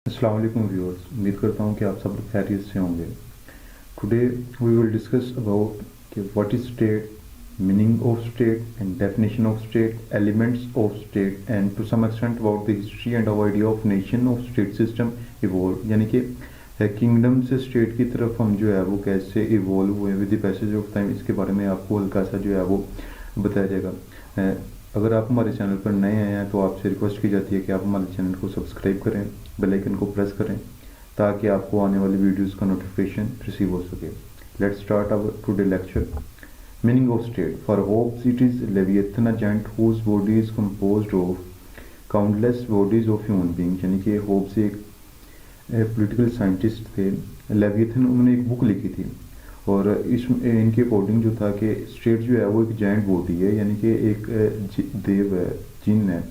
अस्सलाम वालेकुम व्यूअर्स, उम्मीद करता हूँ कि आप सब लोग खैरियत से होंगे। Today we will discuss about कि what is state, meaning of state and definition of state, elements of state and to some extent about the history and our idea of nation of state system evolve, यानी कि kingdom से state की तरफ हम जो है वो कैसे इवॉल्व हुए with the passage of time, इसके बारे में आपको हल्का सा जो है वो बताया जाएगा। अगर आप हमारे चैनल पर नए आए हैं तो आपसे रिक्वेस्ट की जाती है कि आप हमारे चैनल को सब्सक्राइब करें, बेल आइकन को प्रेस करें ताकि आपको आने वाली वीडियोस का नोटिफिकेशन रिसीव हो सके। Let's start our today lecture. Meaning of state. For Hobbes it is Leviathan a giant whose body is composed of countless bodies of human beings, यानी कि होप्स एक पॉलिटिकल साइंटिस्ट थे। Leviathan उन्होंने एक book लिखी थी और इस इनके अकॉर्डिंग जो था कि स्टेट जो है वो एक जायंट बॉडी है, यानी कि एक देव है, जिन है,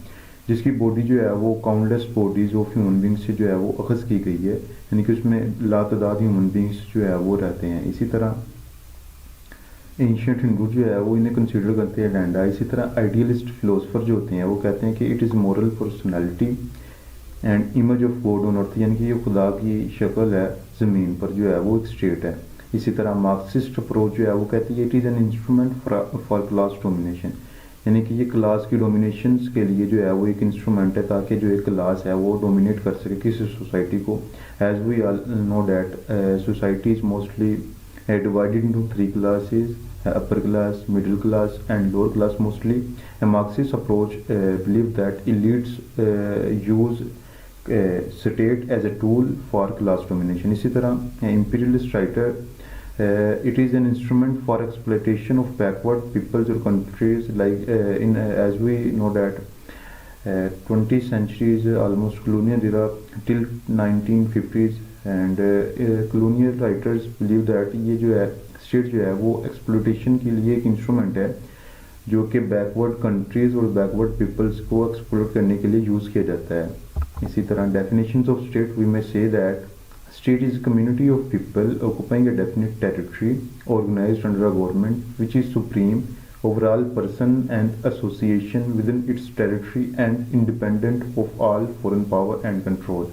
जिसकी बॉडी जो है वो countless bodies of human beings से जो है वो अखज़ की गई है, यानी कि उसमें लातदाद ह्यूमन बींग्स जो है वो रहते हैं। इसी तरह एंशियंट हिंदू जो है वो इन्हें कंसिडर करते हैं डैंडा। इसी तरह आइडियलिस्ट फिलोसफर जो होते हैं वो कहते हैं कि it is moral personality and image of God on earth, यानी कि ये खुदा की शक्ल है ज़मीन पर जो है वो एक स्टेट है। इसी तरह मार्क्सिस्ट अप्रोच जो है वो कहती है it is an instrument for class domination, यानी कि ये क्लास की डोमिनेशन के लिए जो है वो एक इंस्ट्रूमेंट है ताकि जो एक क्लास है वो डोमिनेट कर सके किसी सोसाइटी को। As we all know that society is mostly divided into three classes, upper class, middle class and lower class mostly. A Marxist approach believe that elites use state as a tool for class domination. इसी तरह imperialist writer it is an instrument for exploitation of backward peoples or countries like as we know that 20th century is almost colonial era till 1950s and colonial writers believe that ये जो है state जो है वो exploitation के लिए एक instrument है जो कि बैकवर्ड कंट्रीज और बैकवर्ड पीपल्स को एक्सप्लोर करने के लिए यूज़ किया जाता है। इसी तरह definitions of state we may say that state is community of people occupying a definite territory organized under a government which is supreme over all person and association within its territory and independent of all foreign power and control।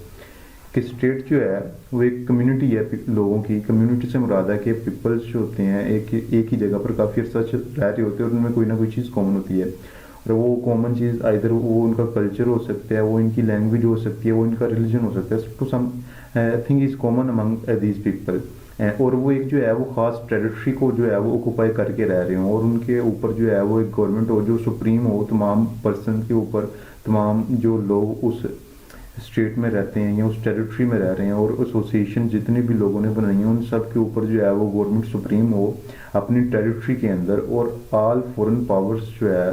कि state जो है वो एक community है लोगों की। Community से मुराद है कि पीपल्स जो होते हैं एक ही जगह पर काफ़ी अर्सा रह रहे होते हैं और उनमें कोई ना कोई चीज़ कॉमन होती है और वो कॉमन चीज़ आइदर वो उनका कल्चर हो सकता है, वो इनकी लैंग्वेज हो सकती है, वो इनका रिलीजन हो सकता है। To something is common among these people और वो एक जो है वो ख़ास टेरिटरी को जो है वो ऑक्यूपाई करके रह रहे हों और उनके ऊपर जो है वो एक गवर्नमेंट हो जो सुप्रीम हो तमाम पर्सन के ऊपर, तमाम जो लोग उस स्टेट में रहते हैं या उस टेरिटरी में रह रहे हैं और एसोसिएशन जितने भी लोगों ने बनाई हैं उन सब के ऊपर जो है वो गवर्नमेंट सुप्रीम हो अपनी टेरिटरी के अंदर और ऑल फॉरेन पावर्स जो है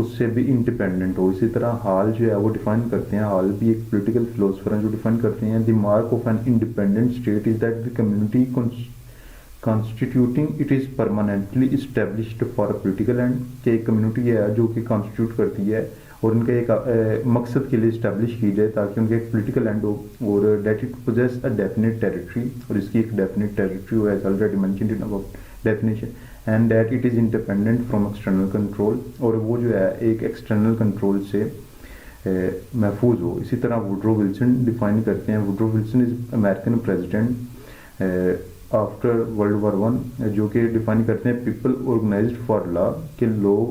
उससे भी इंडिपेंडेंट हो। इसी तरह हाल जो है वो डिफाइन करते हैं, हाल भी एक पॉलिटिकल फिलोसफर हैं जो डिफाइन करते हैं the mark of an independent state is that the community constituting it is permanently established for a political and, कि एक कम्युनिटी है जो कि कॉन्स्टिट्यूट करती है और उनके एक मकसद के लिए इस्टेब्लिश की जाए ताकि उनके एक पॉलिटिकल एंड हो और that it possesses a definite territory और इसकी एक डेफिनेट टेरिटरी हो as already mentioned in about definition and that it is independent from external control और वो जो है एक एक्सटर्नल कंट्रोल से महफूज हो। इसी तरह वुड्रो विल्सन डिफाइन करते हैं। Woodrow Wilson is American president after world war one जो कि डिफाइन करते हैं पीपल ऑर्गेनाइज्ड फॉर लॉ, के लोग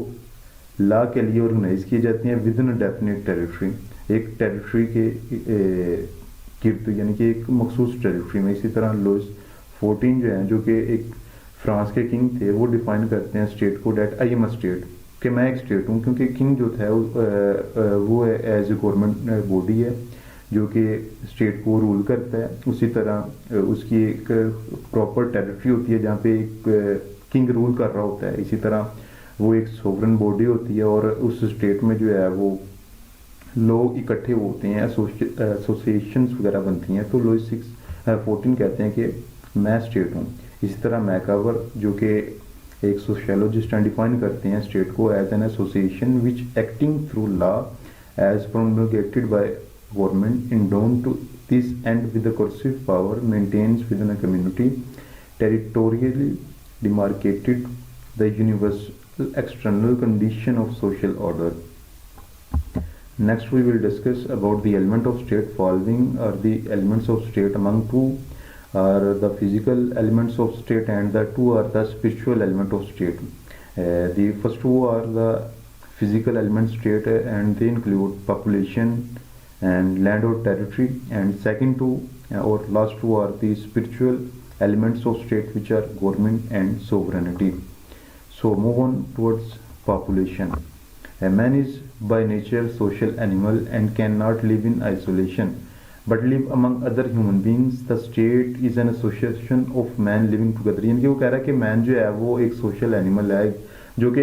लॉ के लिए ऑर्गेनाइज किए जाते हैं with in a definite territory, एक टेरिटरी के गिर्द, यानी कि एक मखसूस टेरिटरी में। इसी तरह लुइस 14 जो है जो कि एक फ्रांस के किंग थे वो डिफाइन करते हैं स्टेट को that I am a state, कि मैं एक स्टेट हूँ, क्योंकि किंग जो था वो एज ए गवर्नमेंट बॉडी है जो कि स्टेट को रूल करता है। उसी तरह उसकी एक प्रॉपर टेरिटरी होती है जहाँ पे एक किंग रूल कर रहा होता है। इसी तरह वो एक सोवरन बॉडी होती है और उस स्टेट में जो है वो लोग इकट्ठे होते हैं, एसोसिएशंस वगैरह बनती हैं। तो लुइस 14 कहते हैं कि मैं स्टेट हूँ। इसी तरह मैकावर जो कि एक सोशियोलॉजिस्ट डिफाइन करते हैं स्टेट को as an association which acting through law as promulgated by government endowed to this end with the coercive power maintains within a community territorially demarcated the universal external condition of social order। Next, we will discuss about the element of state. Following are the elements of state. Among two are the physical elements of state, and the two are the spiritual element of state. The first two are the physical element state, and they include population and land or territory. And second two or last two are the spiritual elements of state, which are government and sovereignty. So move on towards population. A man is by nature social animal and cannot live in isolation, but live among other human beings. The state is an association of man living together. यानी कि वो कह रहा है कि man जो है वो एक सोशल एनिमल है जो कि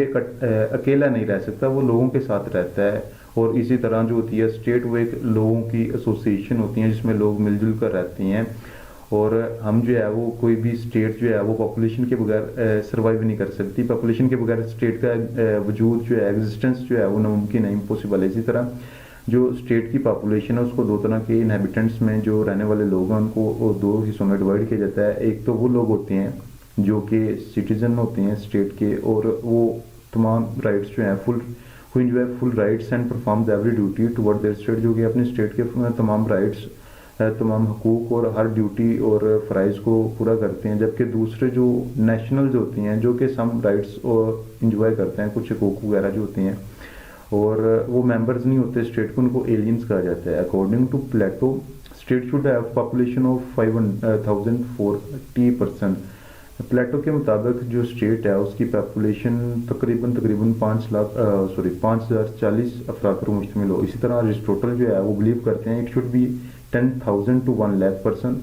अकेला नहीं रह सकता, वो लोगों के साथ रहता है. और इसी तरह जो होती है स्टेट, वो एक लोगों की एसोसिएशन होती है जिसमें लोग मिलजुल कर रहते हैं. और हम जो है वो कोई भी स्टेट जो है वो पॉपुलेशन के बगैर सर्वाइव नहीं कर सकती. पॉपुलेशन के बगैर स्टेट का वजूद जो है, एग्जिस्टेंस जो है वो नामुमकिन है, इम्पॉसिबल है. इसी तरह जो स्टेट की पॉपुलेशन है उसको दो तरह के इनहेबिटेंट्स में जो रहने वाले लोग हैं उनको दो हिस्सों में डिवाइड किया जाता है. एक तो वो लोग होते हैं जो कि सिटीजन होते हैं स्टेट के, और वो तमाम राइट्स जो हैं full who enjoy full rights and performs every duty toward there state, जो कि अपने स्टेट के तमाम राइट्स, तमाम हकूक़ और हर ड्यूटी और फ़राइज़ को पूरा करते हैं. जबकि दूसरे जो नेशनल्स होते हैं जो कि सम राइट्स इंजॉय करते हैं, कुछ हकूक़ वगैरह जो होते हैं, और वो मेंबर्स नहीं होते स्टेट को, उनको एलियंस कहा जाता है. According to Plato, state should have population of 5,040%. Plato के मुताबिक जो स्टेट है उसकी पॉपुलेशन तकरीबन 5,040 अफराद पर मुश्तमिल हो. इसी तरह अरिस्टोटल जो है वो बिलीव करते हैं it should be 10,000 to 1 lakh person.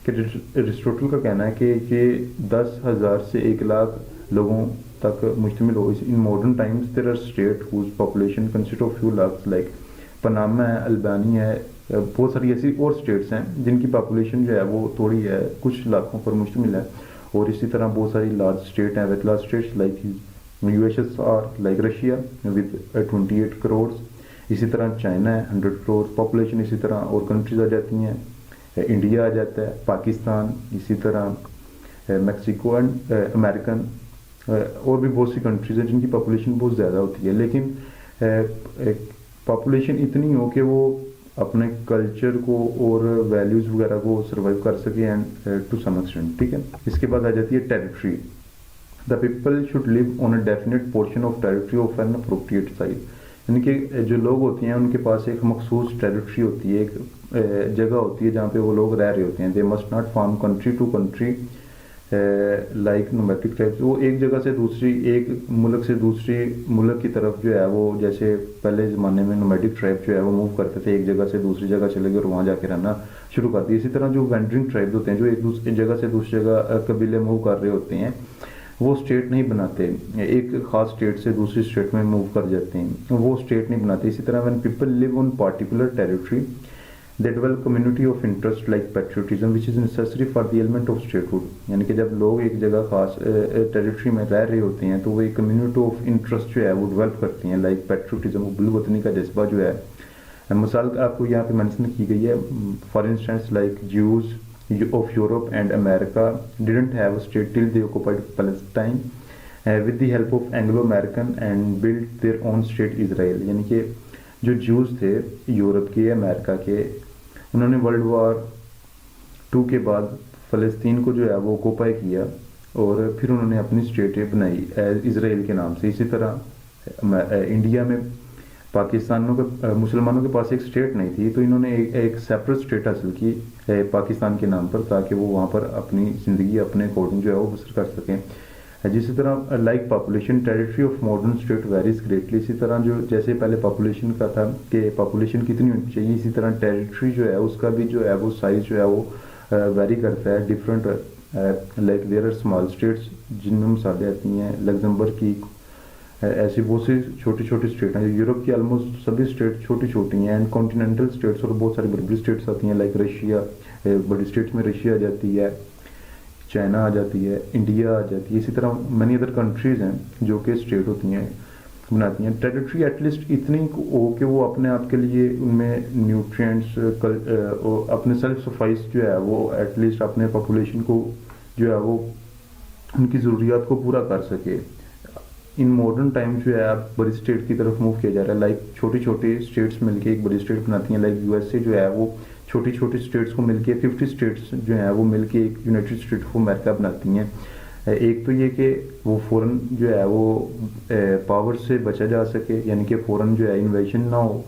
कि अरिस्टोटल का कहना है कि ये 10,000 से 1 लाख लोगों तक मुश्तमिल हो. In modern times there are state whose population consist of few lakhs, like Panama है, अल्बानी है, बहुत सारी ऐसी और स्टेट्स हैं जिनकी पॉपुलेशन जो है वो थोड़ी है, कुछ लाखों पर मुश्तमिल है. और इसी तरह बहुत सारी लार्ज स्टेट हैं, with large states like USSR, like Russia with 28 crore. इसी तरह चाइना है 100 करोड़ पॉपुलेशन. इसी तरह और कंट्रीज आ जाती हैं, इंडिया आ जाता है, पाकिस्तान, इसी तरह मैक्सिको एंड अमेरिकन, और भी बहुत सी कंट्रीज हैं जिनकी पॉपुलेशन बहुत ज़्यादा होती है. लेकिन पॉपुलेशन इतनी हो कि वो अपने कल्चर को और वैल्यूज़ वगैरह को सर्वाइव कर सके एंड टू सम एक्सटेंट. ठीक है. इसके बाद आ जाती है territory. The people should live on a definite portion of territory of an appropriate size. यानी कि जो लोग होते हैं उनके पास एक मखसूस टेरिटरी होती है, एक जगह होती है जहाँ पे वो लोग रह रहे होते हैं. They must not form country to country like nomadic tribes. वो एक जगह से दूसरी, एक मुल्क से दूसरी मुल्क की तरफ जो है वो, जैसे पहले ज़माने में नोमैटिक ट्राइब जो है वो मूव करते थे, एक जगह से दूसरी जगह चले गए और वहाँ जाके रहना शुरू कर दिया. इसी तरह जो वेंडरिंग ट्राइब्स होते हैं जो एक जगह से दूसरी जगह कबीले मूव कर रहे होते हैं, वो स्टेट नहीं बनाते, एक ख़ास स्टेट से दूसरी स्टेट में मूव कर जाते हैं, वो स्टेट नहीं बनाते. इसी तरह when people live on particular territory they develop community of interest like patriotism which is necessary for the element of statehood. यानी कि जब लोग एक जगह खास टेरिटरी में रह रहे होते हैं तो वो एक कम्युनिटी ऑफ इंटरेस्ट जो है वो डेवलप करती हैं, लाइक पैट्रियोटिज्म, वतनी का जज्बा जो है. मिसाल आपको यहाँ पे मेंशन की गई है. For instance like Jews of Europe and America didn't have a state till they occupied Palestine with the help of Anglo-American and built their own state Israel. यानी कि जो ज्यूज थे यूरोप के, अमेरिका के, उन्होंने वर्ल्ड वॉर 2 के बाद फ़लस्तीन को जो है वो ऑक्यूपाई किया और फिर उन्होंने अपनी स्टेट बनाई इज़राइल के नाम से. इसी तरह इंडिया में पाकिस्तानों के मुसलमानों के पास एक स्टेट नहीं थी, तो इन्होंने एक सेपरेट स्टेट हासिल की पाकिस्तान के नाम पर, ताकि वो वहाँ पर अपनी ज़िंदगी अपने अकॉर्डिंग जो है वो बसर कर सकें. जिस तरह like population territory of modern state varies greatly. इसी तरह जो जैसे पहले पॉपुलेशन का था कि पॉपुलेशन कितनी होनी चाहिए, इसी तरह टेरिटरी जो है उसका भी जो है वो साइज़ जो है वो वेरी करता है. Different like there are small states जिनमें मिसालें आती हैं लग्जमबर्ग की, ऐसी बहुत सी छोटी छोटी स्टेट हैं. यूरोप की ऑलमोस्ट सभी स्टेट छोटी छोटी हैं, एंड कॉन्टिनेंटल स्टेट्स और बहुत सारी बड़ी बड़ी स्टेट्स आती हैं, लाइक रशिया, बड़ी स्टेट्स में रशिया आ जाती है, चाइना आ जाती है, इंडिया आ जाती है. इसी तरह मनी अदर कंट्रीज़ हैं जो कि स्टेट होती हैं, बनाती हैं. टेरिटरी एटलीस्ट इतनी हो कि वो अपने आप के लिए उनमें न्यूट्रिएंट्स अपने सेल्फ सफाइस जो है वो एटलीस्ट अपने पॉपुलेशन को जो है वो उनकी ज़रूरियात को पूरा कर सके. ان ماڈرن ٹائمز جو ہے اب بڑی اسٹیٹ کی طرف موو کیا جا رہا ہے. لائک چھوٹی چھوٹی اسٹیٹس مل کے ایک بڑی اسٹیٹ بناتی ہیں. لائک یو ایس اے جو ہے وہ چھوٹی چھوٹی اسٹیٹس کو مل کے 50 اسٹیٹس جو ہیں وہ مل کے ایک یونائٹیڈ اسٹیٹ آف امریکہ بناتی ہیں. ایک تو یہ کہ وہ فوراً جو ہے وہ پاور سے بچا جا سکے, یعنی کہ فوراً جو ہے انویشن نہ ہو.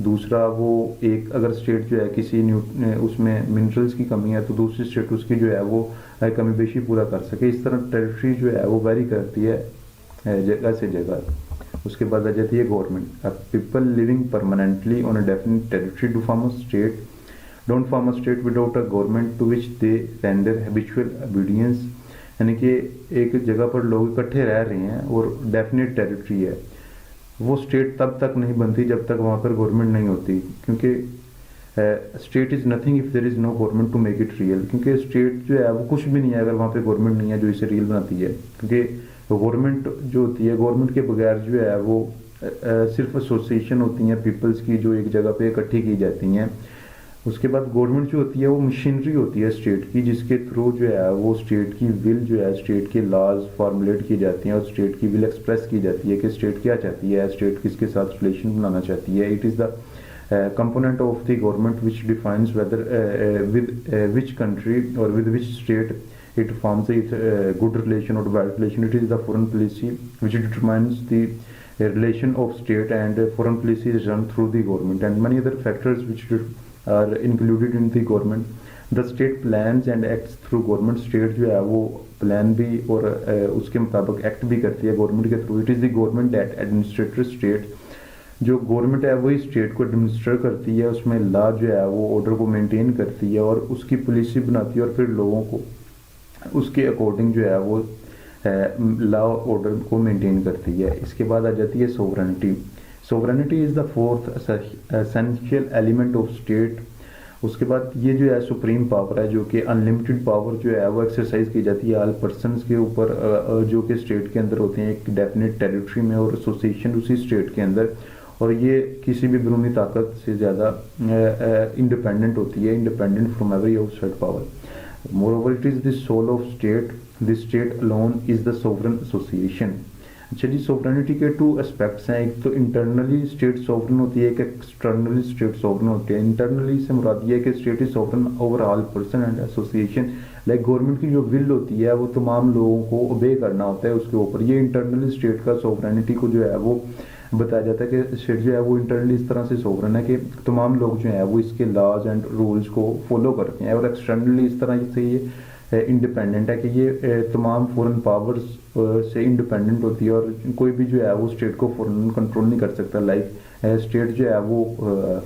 دوسرا وہ ایک اگر اسٹیٹ جو ہے کسی اس میں منرلس کی کمی ہے تو دوسری اسٹیٹ اس کی جو ہے وہ کمی بیشی پورا کر سکے. اس طرح ٹیریٹری جو ہے وہ ویری کرتی ہے جگہ سے جگہ. اس کے بعد آ جاتی ہے government. People living permanently on a definite territory do form a state don't form a state without a government to which they render habitual obedience. یعنی کہ ایک جگہ پر لوگ اکٹھے رہ رہے ہیں اور ڈیفینیٹ ٹیریٹری ہے, وہ اسٹیٹ تب تک نہیں بنتی جب تک وہاں پر گورنمنٹ نہیں ہوتی. کیونکہ state is nothing if there is no government to make it real. کیونکہ اسٹیٹ جو ہے وہ کچھ بھی نہیں ہے اگر وہاں پہ گورنمنٹ نہیں ہے جو اسے ریئل بناتی ہے. کیونکہ گورنمنٹ جو ہوتی ہے, گورنمنٹ کے بغیر جو ہے وہ صرف ایسوسیشن ہوتی ہیں پیپلز کی جو ایک جگہ پہ اکٹھی کی جاتی ہیں. اس کے بعد گورنمنٹ جو ہوتی ہے وہ مشینری ہوتی ہے اسٹیٹ کی, جس کے تھرو جو ہے وہ اسٹیٹ کی ول جو ہے اسٹیٹ کے لاز فارمولیٹ کی جاتی ہیں اور اسٹیٹ کی ول ایکسپریس کی جاتی ہے کہ اسٹیٹ کیا چاہتی ہے, اسٹیٹ کس کے ساتھ ریلیشن بنانا چاہتی ہے. It is the component of the government which defines whether with which country or with which state it forms a good relation or bad relation. It is the foreign policy which determines the relation of state, and foreign policy is run through the government and many other factors which are included in the government. The state plans and acts through government. State جو ہے وہ plan بھی اور اس کے مطابق act بھی کرتی ہے گورنمنٹ کے through. It is the government that administrates state. جو گورنمنٹ ہے وہی اسٹیٹ کو ایڈمنسٹر کرتی ہے, اس میں لا جو ہے وہ آرڈر کو مینٹین کرتی ہے اور اس کی پالیسی بناتی ہے اور پھر لوگوں کو اس کے اکارڈنگ جو ہے وہ لا آرڈر کو مینٹین کرتی ہے. اس کے بعد آ جاتی ہے sovereignty. Sovereignty is the fourth essential element of state. اس کے بعد یہ جو ہے سپریم پاور ہے جو کہ انلمیٹڈ پاور جو ہے وہ ایکسرسائز کی جاتی ہے آل پرسنس کے اوپر جو کہ اسٹیٹ کے اندر ہوتے ہیں ایک ڈیفینیٹ ٹیریٹری میں اور ایسوسیشن اسی اسٹیٹ کے اندر, اور یہ کسی بھی بیرونی طاقت سے زیادہ انڈیپینڈنٹ ہوتی ہے, independent from every out side power. Moreover, it is the soul of state. The state alone is the sovereign association. اچھا جی, سوورنٹی کے 2 اسپیکٹس ہیں. ایک تو انٹرنلی اسٹیٹ سوورن ہوتی ہے, ایک ایکسٹرنلی اسٹیٹ سوورن ہوتی ہے. انٹرنلی سے مراد یہ ہے کہ state is sovereign over all person and association. Like government کی جو ول ہوتی ہے وہ تمام لوگوں کو اوبے کرنا ہوتا ہے اس کے اوپر. یہ انٹرنلی اسٹیٹ کا سوورنٹی کو جو ہے وہ بتایا جاتا ہے کہ اسٹیٹ جو ہے وہ انٹرنلی اس طرح سے سوورن ہے کہ تمام لوگ جو ہیں وہ اس کے لاز اینڈ رولز کو فالو کرتے ہیں, اور ایکسٹرنلی اس طرح سے یہ انڈیپینڈنٹ ہے کہ یہ تمام فورن پاورز سے انڈیپینڈنٹ ہوتی ہے اور کوئی بھی جو ہے وہ اسٹیٹ کو فورن کنٹرول نہیں کر سکتا. لائک اسٹیٹ جو ہے وہ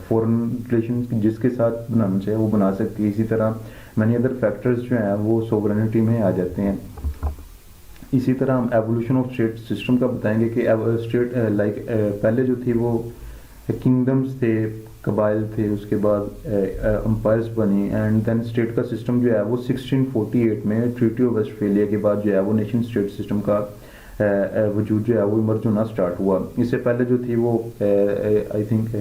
فورن ریلیشن جس کے ساتھ بنانا چاہے وہ بنا سکتی ہے. اسی طرح مینی ادر فیکٹرز جو ہیں وہ سوورنٹی میں آ جاتے ہیں. اسی طرح ہم ایولیوشن آف اسٹیٹ سسٹم کا بتائیں گے کہ اسٹیٹ لائک پہلے جو تھی وہ کنگڈمز تھے, قبائل تھے, اس کے بعد امپائرز بنی, اینڈ دین اسٹیٹ کا سسٹم جو ہے وہ 1648 میں ٹریٹی آف ویسٹفیلیا کے بعد جو ہے وہ نیشن اسٹیٹ سسٹم کا وجود جو ہے وہ ایمرج ہونا اسٹارٹ ہوا. اس سے پہلے جو تھی وہ آئی تھنک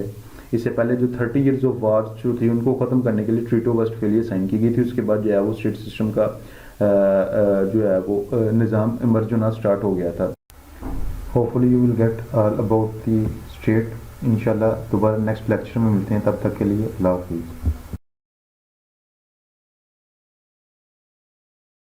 اس سے پہلے جو 30 ایئرز آف وار جو تھی ان کو ختم کرنے کے لیے ٹریٹی آف ویسٹفیلیا سائن کی گئی تھی. اس کے بعد جو ہے وہ اسٹیٹ سسٹم کا جو ہے وہ نظام ایمرج ہونا اسٹارٹ ہو گیا تھا. Hopefully you will get all about the state. انشاءاللہ دوبارہ نیکسٹ لیکچر میں ملتے ہیں, تب تک کے لیے اللہ حافظ.